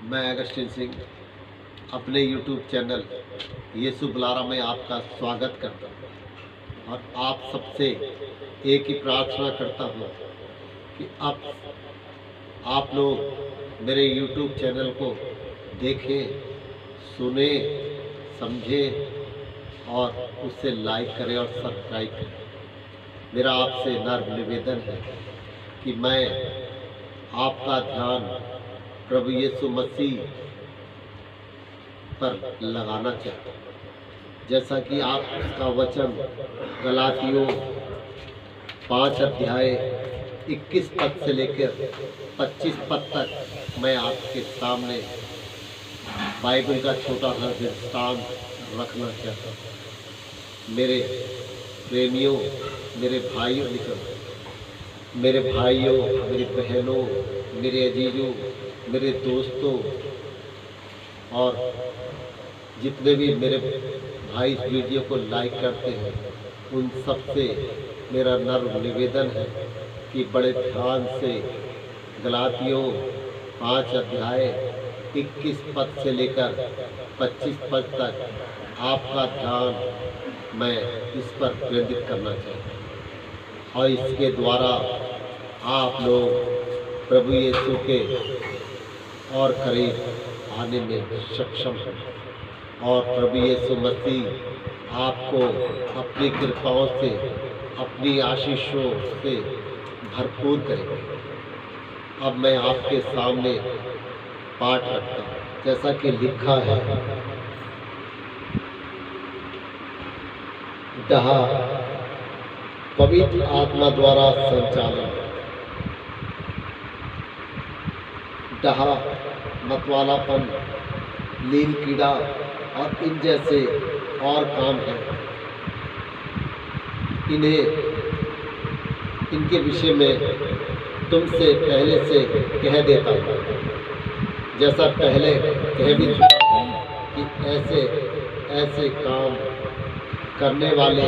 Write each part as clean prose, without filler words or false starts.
मैं अगस्टिन सिंह अपने YouTube channel यीशु बुलारा में आपका स्वागत करता हूँ और आप सबसे एक ही प्रार्थना करता हूँ कि आप लोग मेरे YouTube चैनल को देखें, सुने, समझें और उससे लाइक करें और सब्सक्राइब करें। मेरा आपसे नम्र निवेदन है कि मैं आपका ध्यान प्रभु यीशु मसीह पर लगाना चाहता हूँ। जैसा कि आप उसका वचन गलातियों 5 अध्याय 21 पद से लेकर 25 पद तक मैं आपके सामने बाइबल का छोटा सा दृष्टांत रखना चाहता हूँ। मेरे प्रेमियों, मेरे भाइयों, मेरी बहनों, मेरे अजीजों, मेरे दोस्तों और जितने भी मेरे भाई इस वीडियो को लाइक करते हैं, उन सब से मेरा नम्र निवेदन है कि बड़े ध्यान से गलातियों 5 अध्याय 21 पद से लेकर 25 पद तक आपका ध्यान मैं इस पर केंद्रित करना चाहता हूँ और इसके द्वारा आप लोग प्रभु यीशु के और करीब आने में सक्षम हैं और प्रभु यीशु मसीह आपको अपनी कृपाओं से, अपनी आशीषों से भरपूर करेंगे। अब मैं आपके सामने पाठ रखता हूँ, जैसा कि लिखा है, डहा पवित्र आत्मा द्वारा संचालन। डहा, मतवालापन, लील कीड़ा और इन जैसे और काम हैं। इनके विषय में तुमसे पहले से कह देता हूँ, जैसा पहले कह भी चुका हूँ कि ऐसे काम करने वाले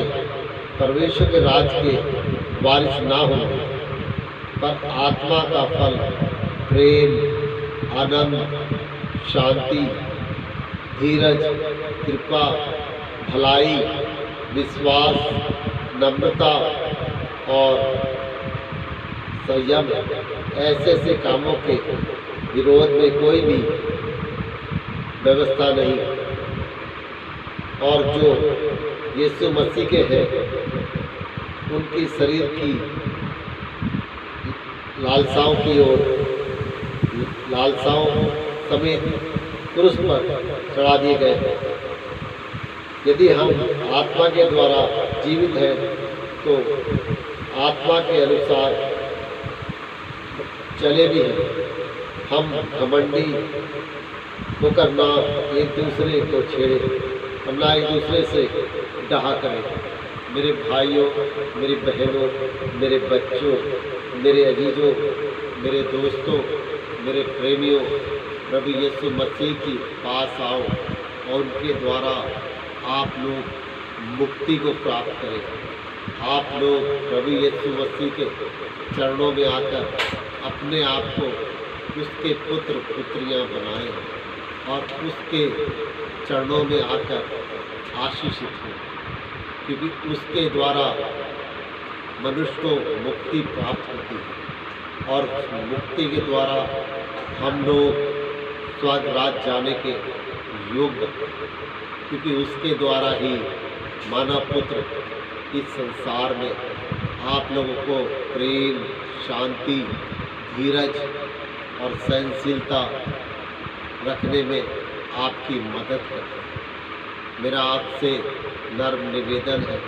परमेश्वर के राज्य के वारिस ना होंगे, पर आत्मा का फल प्रेम, आनंद, शांति, धीरज, कृपा, भलाई, विश्वास, नम्रता और संयम। ऐसे कामों के विरोध में कोई भी व्यवस्था नहीं। और जो यीशु मसीह के हैं, उनकी शरीर की लालसाओं समेत क्रूस पर चढ़ा दिए गए हैं। यदि हम आत्मा के द्वारा जीवित हैं तो आत्मा के अनुसार चले भी हैं। हम घमंडी होकर ना एक दूसरे को छेड़े, हम ना एक दूसरे से डहा करें। मेरे भाइयों, मेरी बहनों, मेरे बच्चों, मेरे अजीजों, मेरे दोस्तों, मेरे प्रेमियों, प्रभु यीशु मसीह के पास आओ और उनके द्वारा आप लोग मुक्ति को प्राप्त करें। आप लोग प्रभु यीशु मसीह के चरणों में आकर अपने आप को उसके पुत्र पुत्रियां बनाएं और उसके चरणों में आकर आशीषित हों, क्योंकि उसके द्वारा मनुष्य को मुक्ति प्राप्त होती है और मुक्ति के द्वारा हम लोग स्वर्ग राज्य जाने के योग्य, क्योंकि उसके द्वारा ही मानव पुत्र इस संसार में आप लोगों को प्रेम, शांति, धीरज और सहनशीलता रखने में आपकी मदद करता है। मेरा आपसे नम्र निवेदन है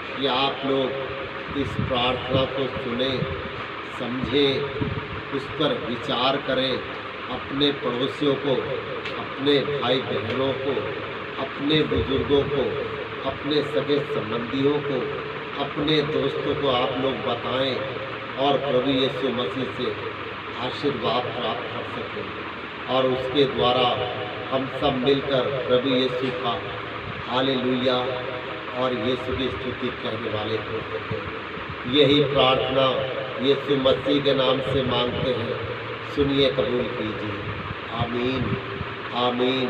कि आप लोग इस प्रार्थना को सुने, समझें, उस पर विचार करें। अपने पड़ोसियों को, अपने भाई बहनों को, अपने बुजुर्गों को, अपने सगे संबंधियों को, अपने दोस्तों को आप लोग बताएं और प्रभु यीशु मसीह से आशीर्वाद प्राप्त कर सकें और उसके द्वारा हम सब मिलकर प्रभु यीशु का हालेलुया और यीशु की स्तुति कहने वाले हो सकें। यही प्रार्थना यीशु मसीह के नाम से मांगते हैं, सुनिए, कबूल कीजिए। आमीन आमीन।